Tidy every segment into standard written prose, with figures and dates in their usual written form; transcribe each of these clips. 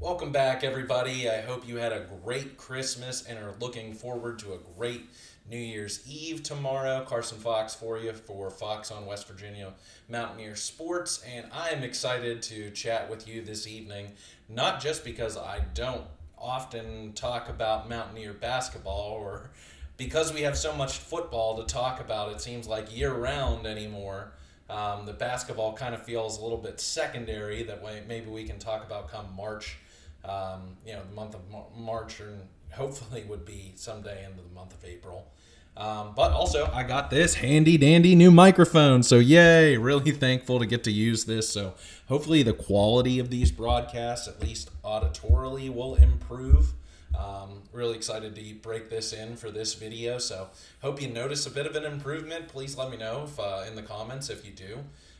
Welcome back, everybody. I hope you had a great Christmas and are looking forward to a great New Year's Eve tomorrow. Carson Fox for you for Fox on West Virginia Mountaineer Sports, and I am excited to chat with you this evening, not just because I don't often talk about Mountaineer basketball or because we have so much football to talk about, it seems like year round anymore. The basketball kind of feels a little bit secondary. That way, maybe we can talk about come March, the month of March, and hopefully would be someday into the month of April. But also, I got this handy dandy new microphone. So, yay! Really thankful to get to use this. So, hopefully, the quality of these broadcasts, at least auditorily, will improve. Really excited to break this in for this video. So, hope you notice a bit of an improvement. Please let me know in the comments if you do.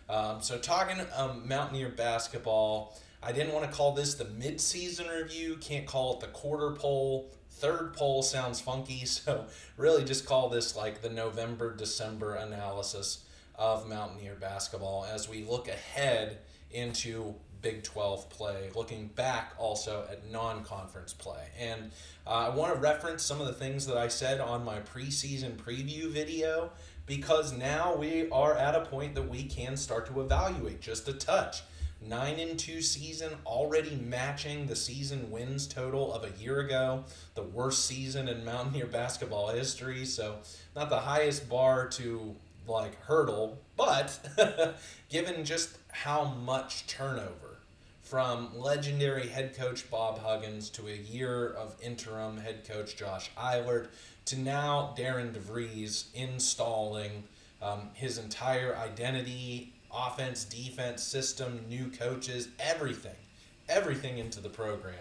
Talking Mountaineer basketball, I didn't want to call this the mid-season review. Can't call it the quarter poll. Third poll sounds funky, so really just call this like the November-December analysis of Mountaineer basketball as we look ahead into Big 12 play, looking back also at non-conference play. And I want to reference some of the things that I said on my preseason preview video because now we are at a point that we can start to evaluate just a touch. 9-2 season, already matching the season wins total of a year ago, the worst season in Mountaineer basketball history. So not the highest bar to hurdle, but given just how much turnover from legendary head coach Bob Huggins to a year of interim head coach Josh Eilert to now Darren DeVries installing his entire identity, offense, defense, system, new coaches, everything into the program,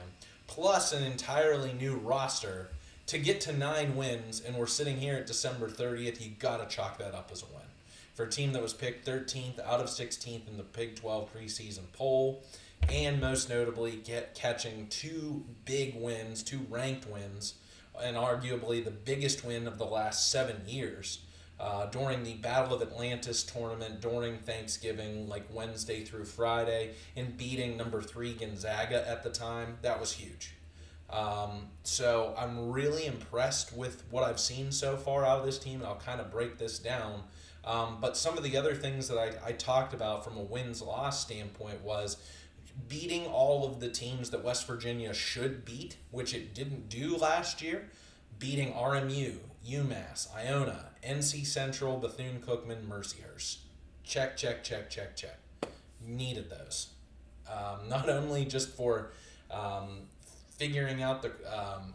plus an entirely new roster to get to 9 wins, and we're sitting here at December 30th, you got to chalk that up as a win. For a team that was picked 13th out of 16th in the Big 12 preseason poll, and most notably catching 2 big wins, 2 ranked wins, and arguably the biggest win of the last 7 years. During the Battle of Atlantis tournament during Thanksgiving, like Wednesday through Friday, and beating number 3 Gonzaga at the time. That was huge. So I'm really impressed with what I've seen so far out of this team, and I'll kind of break this down. But some of the other things that I talked about from a wins-loss standpoint was beating all of the teams that West Virginia should beat, which it didn't do last year, beating RMU, UMass, Iona, NC Central, Bethune-Cookman, Mercyhurst. Check. Needed those. Not only just for figuring out the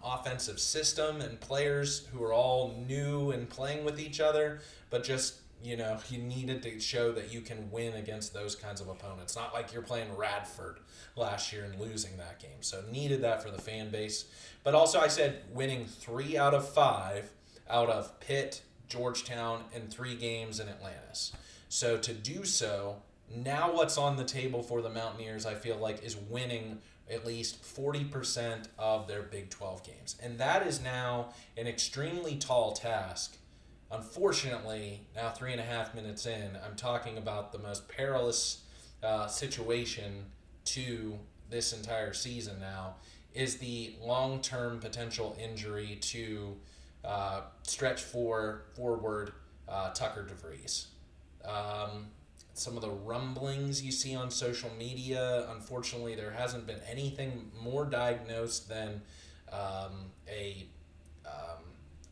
offensive system and players who are all new and playing with each other, but just, you needed to show that you can win against those kinds of opponents. Not like you're playing Radford last year and losing that game. So needed that for the fan base. But also I said winning 3 out of 5 out of Pitt, Georgetown, and 3 games in Atlantis. So to do so, now what's on the table for the Mountaineers, I feel like, is winning at least 40% of their Big 12 games. And that is now an extremely tall task. Unfortunately, now 3.5 minutes in, I'm talking about the most perilous situation to this entire season now is the long-term potential injury to stretch forward Tucker DeVries. Some of the rumblings you see on social media, unfortunately, there hasn't been anything more diagnosed than a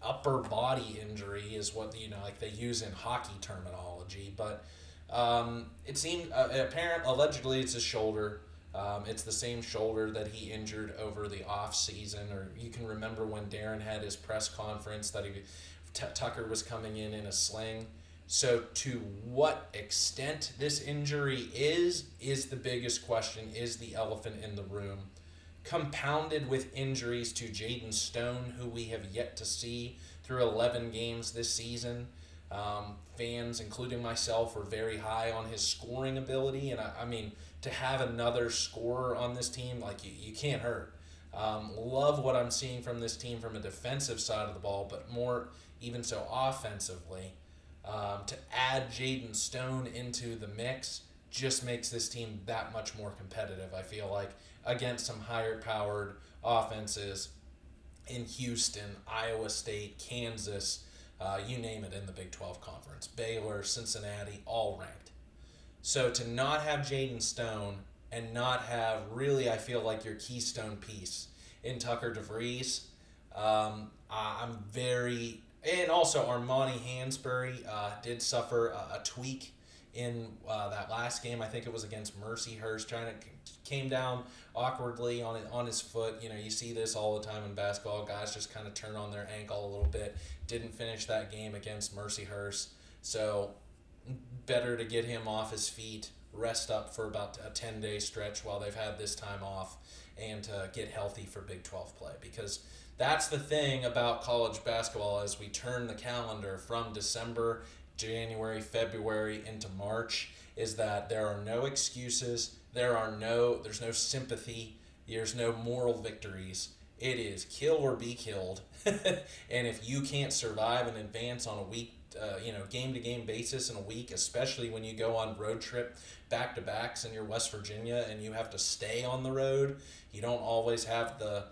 upper body injury is what they use in hockey terminology. But it seemed allegedly it's his shoulder. It's the same shoulder that he injured over the off season, or you can remember when Darren had his press conference that Tucker was coming in a sling. So to what extent this injury is the biggest question, is the elephant in the room. Compounded with injuries to Jaden Stone, who we have yet to see through 11 games this season. Fans, including myself, were very high on his scoring ability, and I mean, to have another scorer on this team, you can't hurt. Love what I'm seeing from this team from a defensive side of the ball, but more even so offensively. To add Jaden Stone into the mix just makes this team that much more competitive, I feel like. against some higher powered offenses in Houston, Iowa State, Kansas, you name it in the Big 12 conference. Baylor, Cincinnati, all ranked. So to not have Jaden Stone and not have really, I feel like, your keystone piece in Tucker DeVries, I'm very. And also, Armani Hansberry did suffer a tweak in that last game. I think it was against Mercyhurst. Came down awkwardly on his foot. You know, you see this all the time in basketball. Guys just kind of turn on their ankle a little bit. Didn't finish that game against Mercyhurst. So better to get him off his feet, rest up for about a 10-day stretch while they've had this time off, and to get healthy for Big 12 play. Because that's the thing about college basketball as we turn the calendar from December, January, February into March, is that there are no excuses, there's no sympathy, there's no moral victories. It is kill or be killed. And if you can't survive and advance on a week, game to game basis in a week, especially when you go on road trip back to backs and you're West Virginia and you have to stay on the road, you don't always have the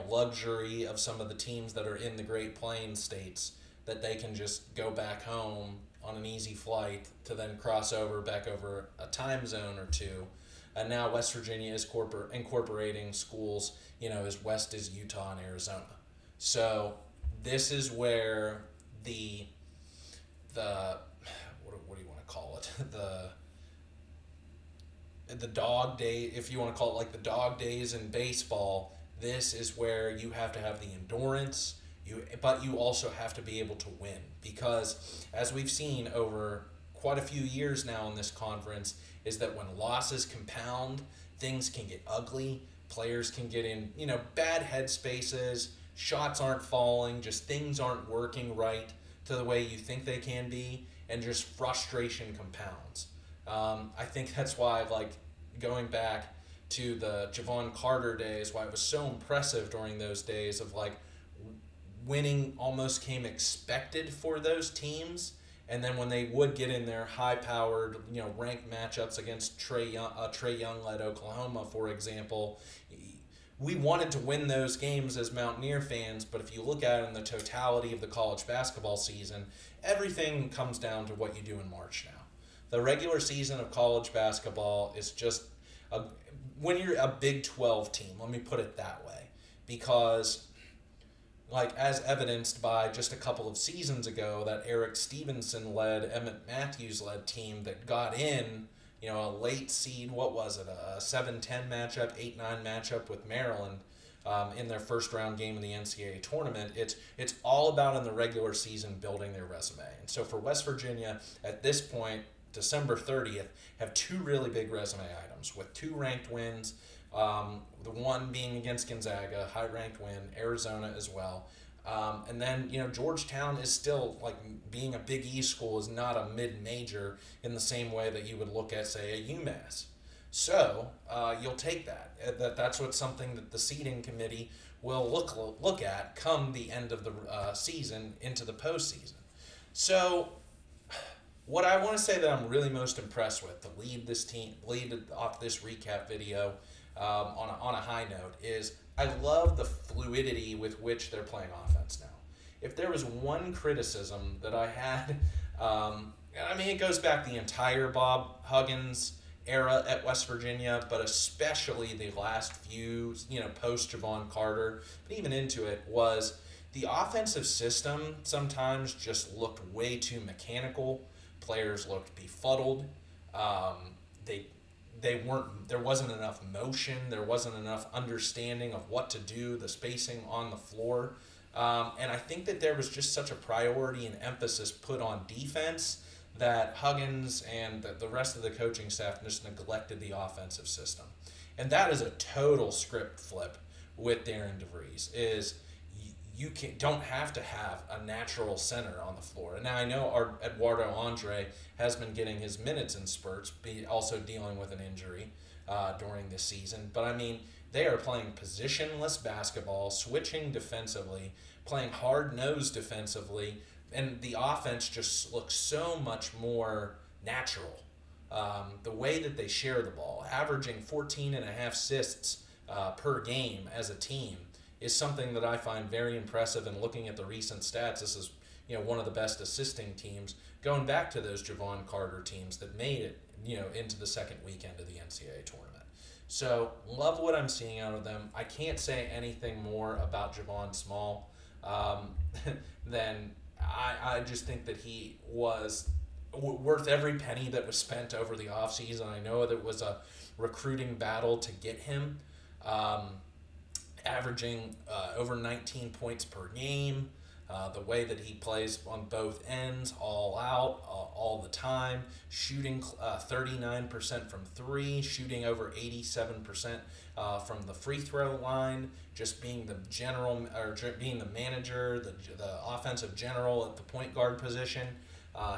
luxury of some of the teams that are in the Great Plains states that they can just go back home on an easy flight to then cross over back over a time zone or two. And now West Virginia is incorporating schools, as west as Utah and Arizona. So this is where the what do you want to call it? The dog day, if you want to call it like the dog days in baseball. This is where you have to have the endurance, but you also have to be able to win, because as we've seen over quite a few years now in this conference, is that when losses compound, things can get ugly. Players can get in, bad headspaces. Shots aren't falling. Just things aren't working right to the way you think they can be, and just frustration compounds. I think that's why, going back to the Javon Carter days, why it was so impressive during those days of winning almost came expected for those teams. And then when they would get in their high-powered, ranked matchups against Trey Young-led Oklahoma, for example, we wanted to win those games as Mountaineer fans. But if you look at it in the totality of the college basketball season, everything comes down to what you do in March now. The regular season of college basketball is just when you're a Big 12 team, let me put it that way, because as evidenced by just a couple of seasons ago, that Eric Stevenson-led, Emmett Matthews-led team that got in, a late seed, what was it, a 7-10 matchup, 8-9 matchup with Maryland in their first round game in the NCAA tournament. It's all about in the regular season building their resume. And so for West Virginia, at this point, December 30th, have two really big resume items with two ranked wins. The one being against Gonzaga, high-ranked win, Arizona as well. And then, Georgetown is still, being a Big East school is not a mid-major in the same way that you would look at, say, a UMass. So, you'll take that. That's something that the seeding committee will look at come the end of the season into the postseason. So, what I want to say that I'm really most impressed with to lead off this recap video on a high note is I love the fluidity with which they're playing offense now. If there was one criticism that I had, it goes back the entire Bob Huggins era at West Virginia, but especially the last few, post Javon Carter, but even into it, was the offensive system sometimes just looked way too mechanical. Players looked befuddled. There wasn't enough motion. There wasn't enough understanding of what to do, the spacing on the floor. And I think that there was just such a priority and emphasis put on defense that Huggins and the rest of the coaching staff just neglected the offensive system. And that is a total script flip with Darren DeVries, is you don't have to have a natural center on the floor. And now I know our Eduardo Andre has been getting his minutes in spurts, also dealing with an injury during this season. But they are playing positionless basketball, switching defensively, playing hard-nosed defensively, and the offense just looks so much more natural. The way that they share the ball, averaging 14 and a half assists per game as a team, is something that I find very impressive. And looking at the recent stats, this is one of the best assisting teams going back to those Javon Carter teams that made it into the second weekend of the NCAA tournament. So love what I'm seeing out of them. I can't say anything more about Javon Small than I just think that he was worth every penny that was spent over the offseason. I know that it was a recruiting battle to get him, averaging over 19 points per game. The way that he plays on both ends, all out, all the time, shooting 39% from three, shooting over 87% from the free throw line, just being the being the manager, the offensive general at the point guard position.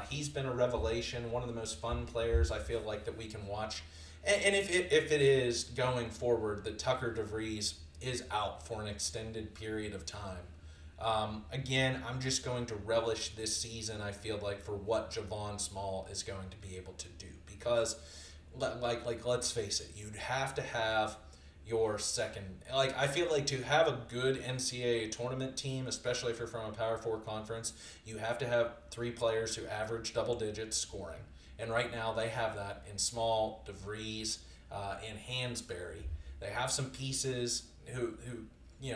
He's been a revelation, one of the most fun players I feel like that we can watch. And if it is going forward that Tucker DeVries is out for an extended period of time, again, I'm just going to relish this season, I feel like, for what Javon Small is going to be able to do. Because, let's face it, you'd have to have your second... I feel like to have a good NCAA tournament team, especially if you're from a Power 4 conference, you have to have three players who average double digits scoring. And right now, they have that in Small, DeVries, and Hansberry. They have some pieces who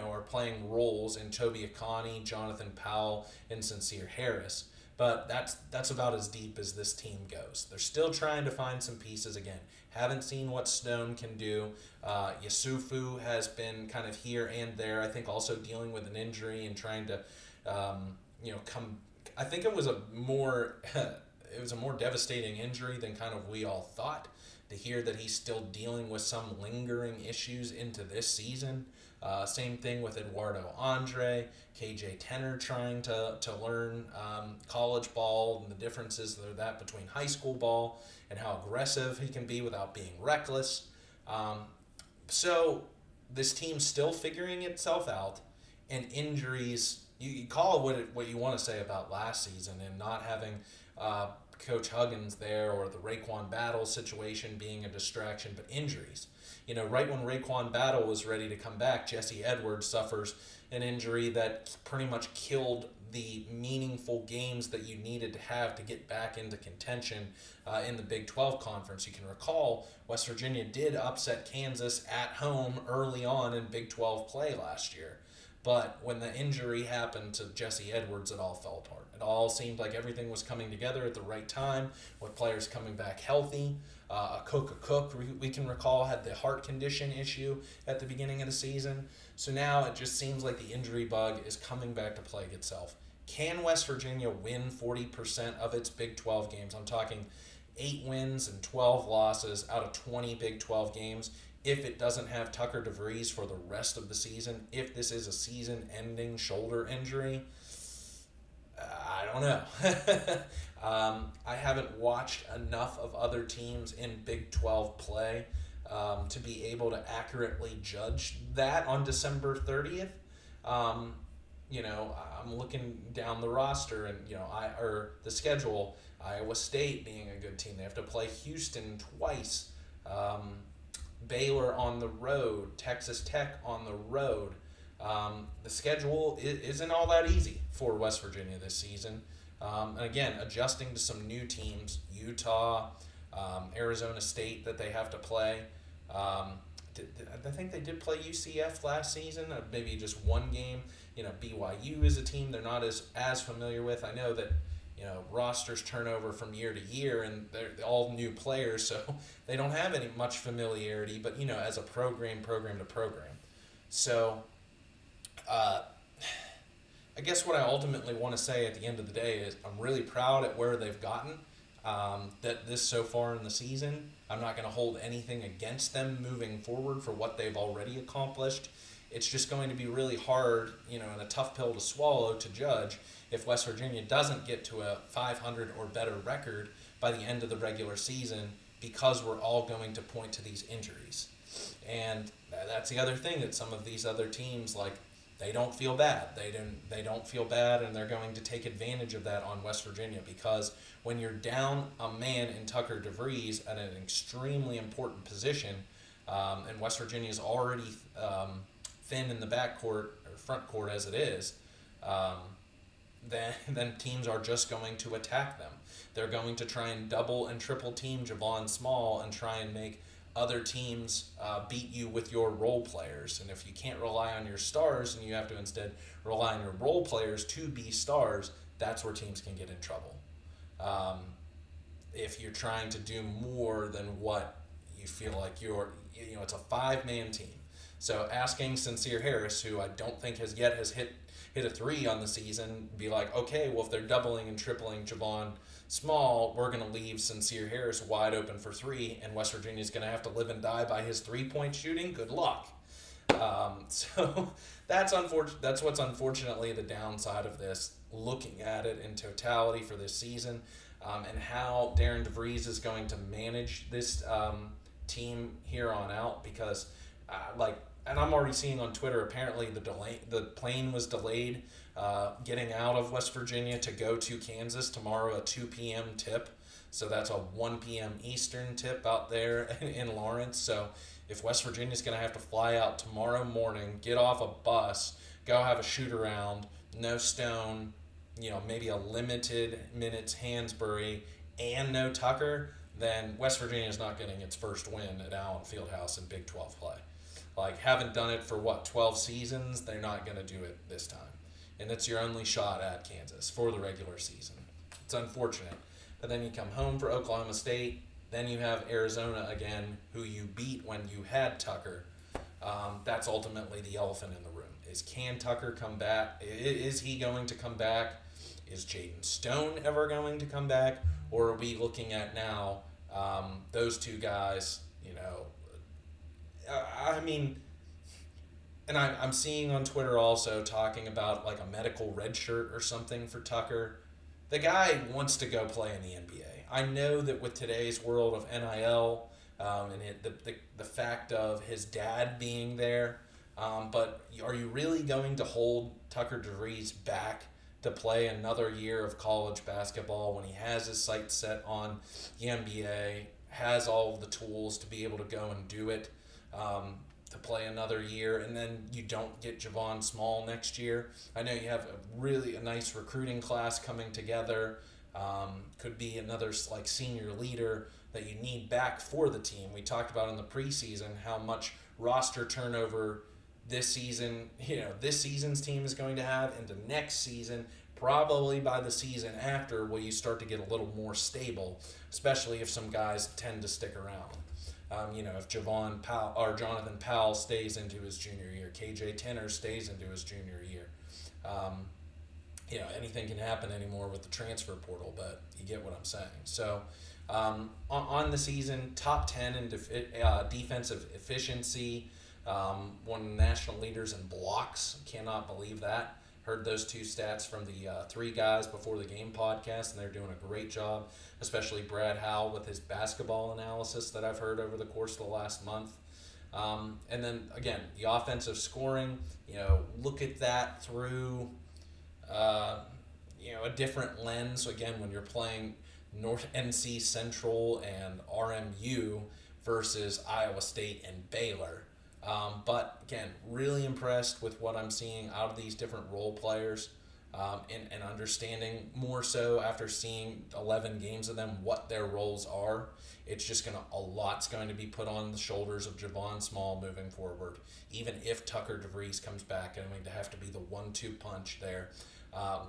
are playing roles in Toby Akani, Jonathan Powell, and Sincere Harris. But that's about as deep as this team goes. They're still trying to find some pieces again. Haven't seen what Stone can do. Yusufu has been kind of here and there. I think also dealing with an injury and trying to, come. I think it was a more devastating injury than kind of we all thought. To hear that he's still dealing with some lingering issues into this season. Same thing with Eduardo Andre, KJ Tenner trying to learn college ball and the differences that between high school ball and how aggressive he can be without being reckless. So this team's still figuring itself out, and injuries, you call it what you want to say about last season and not having Coach Huggins there or the Raekwon Battle situation being a distraction, but injuries. Right when Raekwon Battle was ready to come back, Jesse Edwards suffers an injury that pretty much killed the meaningful games that you needed to have to get back into contention in the Big 12 Conference. You can recall West Virginia did upset Kansas at home early on in Big 12 play last year. But when the injury happened to Jesse Edwards, it all fell apart. It all seemed like everything was coming together at the right time, with players coming back healthy. Cook, we can recall, had the heart condition issue at the beginning of the season. So now it just seems like the injury bug is coming back to plague itself. Can West Virginia win 40% of its Big 12 games? I'm talking 8 wins and 12 losses out of 20 Big 12 games. If it doesn't have Tucker DeVries for the rest of the season, if this is a season-ending shoulder injury, I don't know. I haven't watched enough of other teams in Big 12 play to be able to accurately judge that on December 30th. I'm looking down the roster and the schedule. Iowa State being a good team, they have to play Houston twice. Baylor on the road, Texas Tech on the road. The schedule isn't all that easy for West Virginia this season. And again, adjusting to some new teams, Utah, Arizona State that they have to play. I think they did play UCF last season, maybe just one game. BYU is a team they're not as familiar with. I know that rosters turn over from year to year, and they're all new players, so they don't have any much familiarity. But as a program to program, so I guess what I ultimately want to say at the end of the day is I'm really proud at where they've gotten. That this so far in the season, I'm not going to hold anything against them moving forward for what they've already accomplished. It's just going to be really hard, and a tough pill to swallow to judge if West Virginia doesn't get to a 500 or better record by the end of the regular season, because we're all going to point to these injuries. And that's the other thing that some of these other teams like they don't feel bad. They don't feel bad, and they're going to take advantage of that on West Virginia, because when you're down a man in Tucker DeVries at an extremely important position, and West Virginia is already thin in the backcourt or front court as it is, um, then teams are just going to attack them. They're going to try and double and triple team Javon Small and try and make other teams beat you with your role players. And if you can't rely on your stars and you have to instead rely on your role players to be stars, that's where teams can get in trouble. Um, if you're trying to do more than what you feel like it's a 5-man team. So asking Sincere Harris, who I don't think has hit a three on the season, be like, okay, well, if they're doubling and tripling Javon Small, we're going to leave Sincere Harris wide open for three, and West Virginia's going to have to live and die by his 3-point shooting. Good luck. So that's unfortunate. That's what's unfortunately the downside of this, looking at it in totality for this season, and how Darren DeVries is going to manage this team here on out, because and I'm already seeing on Twitter, apparently the plane was delayed getting out of West Virginia to go to Kansas tomorrow, a 2 p.m. tip. So that's a 1 p.m. Eastern tip out there in Lawrence. So if West Virginia's going to have to fly out tomorrow morning, get off a bus, go have a shoot around, no Stone, maybe a limited minutes Hansberry, and no Tucker, then West Virginia is not getting its first win at Allen Fieldhouse in Big 12 play. Haven't done it for 12 seasons. They're not going to do it this time. And it's your only shot at Kansas for the regular season. It's unfortunate. But then you come home for Oklahoma State. Then you have Arizona again, who you beat when you had Tucker. That's ultimately the elephant in the room. Can Tucker come back? Is he going to come back? Is Jaden Stone ever going to come back? Or are we looking at now those two guys, and I'm seeing on Twitter also talking about like a medical red shirt or something for Tucker. The guy wants to go play in the NBA. I know that with today's world of NIL and the fact of his dad being there, but are you really going to hold Tucker DeVries back to play another year of college basketball when he has his sights set on the NBA, has all of the tools to be able to go and do it? To play another year, and then you don't get Javon Small next year. I know you have a nice recruiting class coming together. Could be another senior leader that you need back for the team. We talked about in the preseason how much roster turnover this season, this season's team is going to have, into next season. Probably by the season after, will you start to get a little more stable, especially if some guys tend to stick around. If Jonathan Powell stays into his junior year, KJ Tenner stays into his junior year. Anything can happen anymore with the transfer portal, but you get what I'm saying. So, on the season, top 10 in defensive efficiency, one of the national leaders in blocks. Cannot believe that. Heard those two stats from the three guys before the game podcast, and they're doing a great job, especially Brad Howell with his basketball analysis that I've heard over the course of the last month. And then, again, the offensive scoring, look at that through, a different lens. Again, when you're playing North NC Central and RMU versus Iowa State and Baylor. But again, really impressed with what I'm seeing out of these different role players, and understanding more so after seeing 11 games of them what their roles are. It's just a lot's going to be put on the shoulders of Javon Small moving forward. Even if Tucker DeVries comes back, and going to have to be the 1-2 punch there.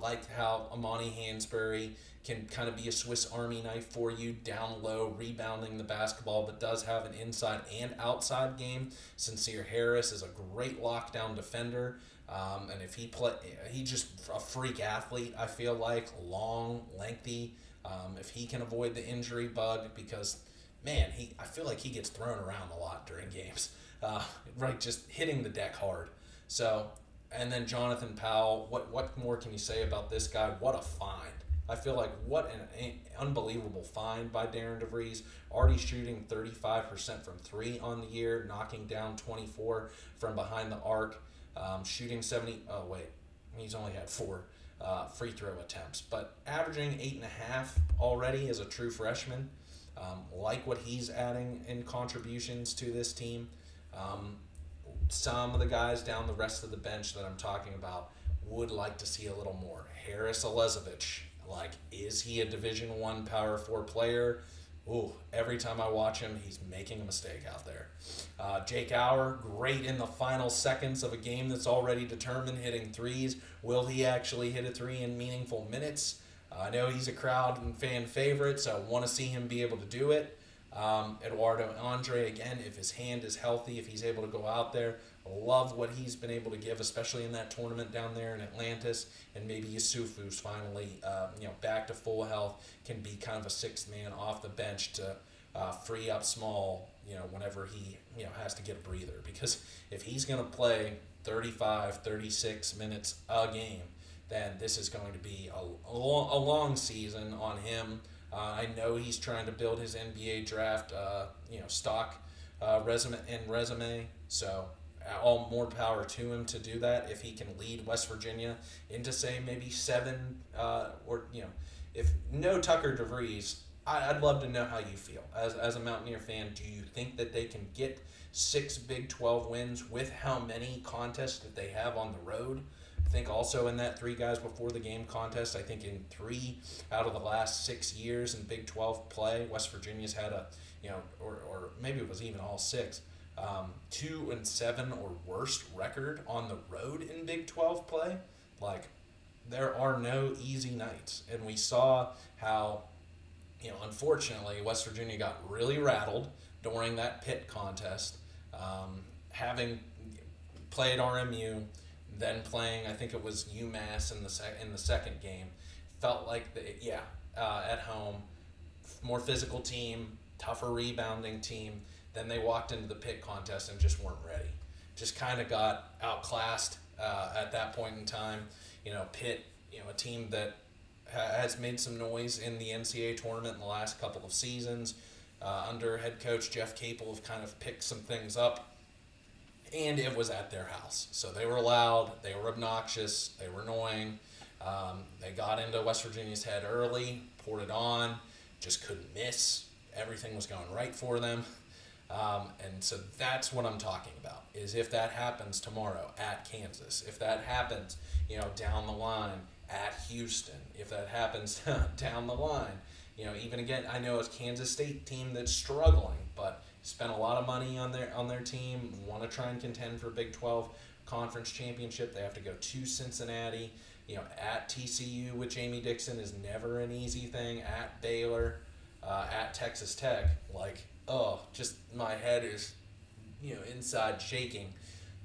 Like how Amani Hansberry can kind of be a Swiss Army knife for you down low, rebounding the basketball, but does have an inside and outside game. Sincere Harris is a great lockdown defender, and if he's just a freak athlete. I feel like long, lengthy. If he can avoid the injury bug, because I feel like he gets thrown around a lot during games, just hitting the deck hard. So. And then Jonathan Powell, what more can you say about this guy? What a find. I feel like what an unbelievable find by Darren DeVries. Already shooting 35% from 3 on the year, knocking down 24 from behind the arc. shooting 70. Oh wait, he's only had 4 free throw attempts, but averaging 8.5 already as a true freshman. Like what he's adding in contributions to this team. Um, some of the guys down the rest of the bench that I'm talking about would like to see a little more. Harris Elizovich, like, is he a Division I Power 4 player? Ooh, every time I watch him, he's making a mistake out there. Jake Auer, great in the final seconds of a game that's already determined, hitting threes. Will he actually hit a three in meaningful minutes? I know he's a crowd and fan favorite, so I want to see him be able to do it. Eduardo Andre, again, if his hand is healthy, if he's able to go out there, love what he's been able to give, especially in that tournament down there in Atlantis. And maybe Yusufu's finally, back to full health, can be kind of a sixth man off the bench to free up Small, whenever he, has to get a breather. Because if he's going to play 35, 36 minutes a game, then this is going to be a long season on him. I know he's trying to build his NBA draft, stock resume. So all more power to him to do that. If he can lead West Virginia into, say, maybe 7, if no Tucker DeVries, I'd love to know how you feel as a Mountaineer fan. Do you think that they can get 6 Big 12 wins with how many contests that they have on the road? I think also in that 3 guys before the game contest, I think in 3 out of the last 6 years in Big 12 play, West Virginia's had or maybe it was even all 6, 2-7 or worse record on the road in Big 12 play. Like, there are no easy nights, and we saw how, unfortunately, West Virginia got really rattled during that Pitt contest, having played RMU. Then playing, I think it was UMass in the second game, felt like at home, more physical team, tougher rebounding team. Then they walked into the Pitt contest and just weren't ready. Just kind of got outclassed at that point in time. Pitt, a team that has made some noise in the NCAA tournament in the last couple of seasons. Under head coach Jeff Capel have kind of picked some things up. And it was at their house. So they were loud, they were obnoxious, they were annoying. They got into West Virginia's head early, poured it on, just couldn't miss. Everything was going right for them. And so that's what I'm talking about, is if that happens tomorrow at Kansas, if that happens, down the line at Houston, if that happens down the line, even again, I know it's Kansas State team that's struggling, but spent a lot of money on their team, want to try and contend for Big 12 Conference Championship. They have to go to Cincinnati. At TCU with Jamie Dixon is never an easy thing. At Baylor, at Texas Tech, just my head is, inside shaking,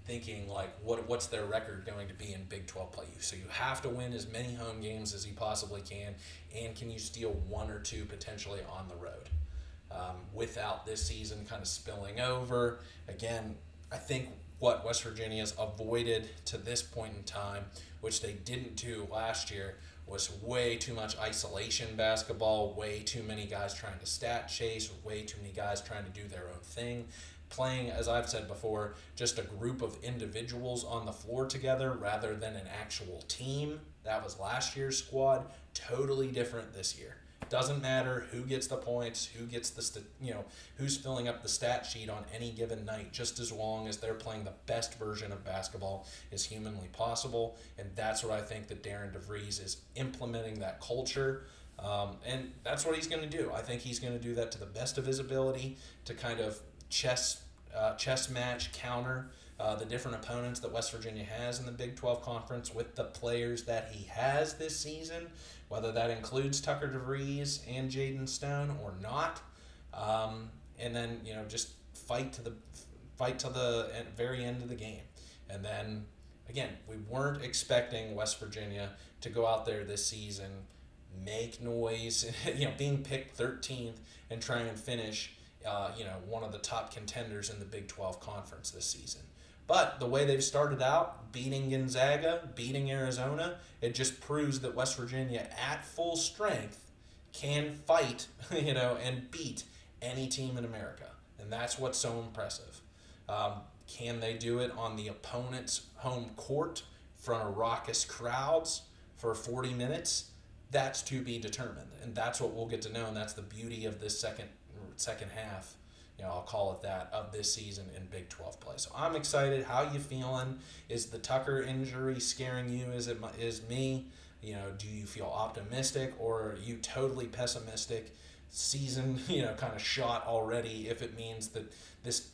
thinking what's their record going to be in Big 12 play? So you have to win as many home games as you possibly can, and can you steal 1 or 2 potentially on the road? Without this season kind of spilling over. Again, I think what West Virginia's avoided to this point in time, which they didn't do last year, was way too much isolation basketball, way too many guys trying to stat chase, way too many guys trying to do their own thing. Playing, as I've said before, just a group of individuals on the floor together rather than an actual team. That was last year's squad. Totally different this year. Doesn't matter who gets the points, who gets who's filling up the stat sheet on any given night, just as long as they're playing the best version of basketball as humanly possible. And that's what I think that Darren DeVries is implementing, that culture. And that's what he's going to do. I think he's going to do that to the best of his ability to kind of chess match, counter the different opponents that West Virginia has in the Big 12 Conference with the players that he has this season, whether that includes Tucker DeVries and Jaden Stone or not. And then, just fight to the very end of the game. And then, again, we weren't expecting West Virginia to go out there this season, make noise, being picked 13th and try and finish, one of the top contenders in the Big 12 Conference this season. But the way they've started out, beating Gonzaga, beating Arizona, it just proves that West Virginia at full strength can fight, and beat any team in America. And that's what's so impressive. Can they do it on the opponent's home court in front of raucous crowds for 40 minutes? That's to be determined, and that's what we'll get to know, and that's the beauty of this second half, I'll call it that, of this season in Big 12 play. So I'm excited. How you feeling? Is the Tucker injury scaring you? Is me? Do you feel optimistic, or are you totally pessimistic? Season, kind of shot already if it means that this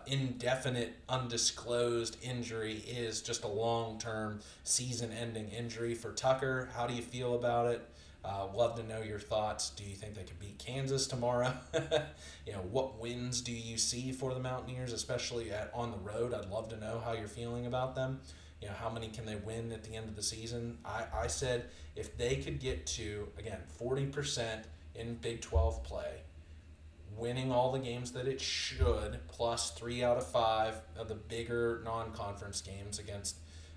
indefinite, undisclosed injury is just a long-term, season-ending injury for Tucker. How do you feel about it? Love to know your thoughts. Do you think they could beat Kansas tomorrow? What wins do you see for the Mountaineers, especially on the road? I'd love to know how you're feeling about them. How many can they win at the end of the season? I said if they could get to, again, 40% in Big 12 play, winning all the games that it should, plus 3 out of 5 of the bigger non-conference games against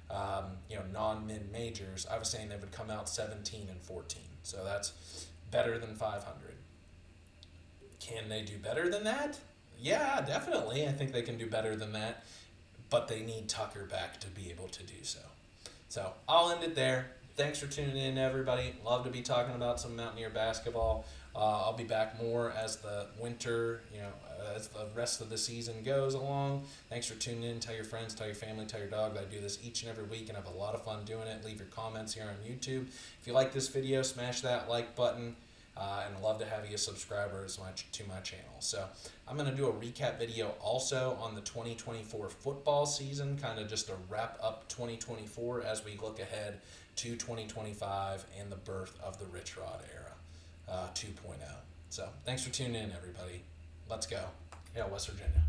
non-mid majors, I was saying they would come out 17-14. So that's better than 500. Can they do better than that? Yeah, definitely. I think they can do better than that, but they need Tucker back to be able to do so. So I'll end it there. Thanks for tuning in, everybody. Love to be talking about some Mountaineer basketball. I'll be back more as the winter, as the rest of the season goes along. Thanks for tuning in. Tell your friends, tell your family, tell your dog that I do this each and every week and have a lot of fun doing it. Leave your comments here on YouTube. If you like this video, smash that like button. And I'd love to have you a subscriber to my channel. So I'm going to do a recap video also on the 2024 football season, kind of just to wrap up 2024 as we look ahead to 2025 and the birth of the Rich Rod era 2.0. So thanks for tuning in, everybody. Let's go. West Virginia.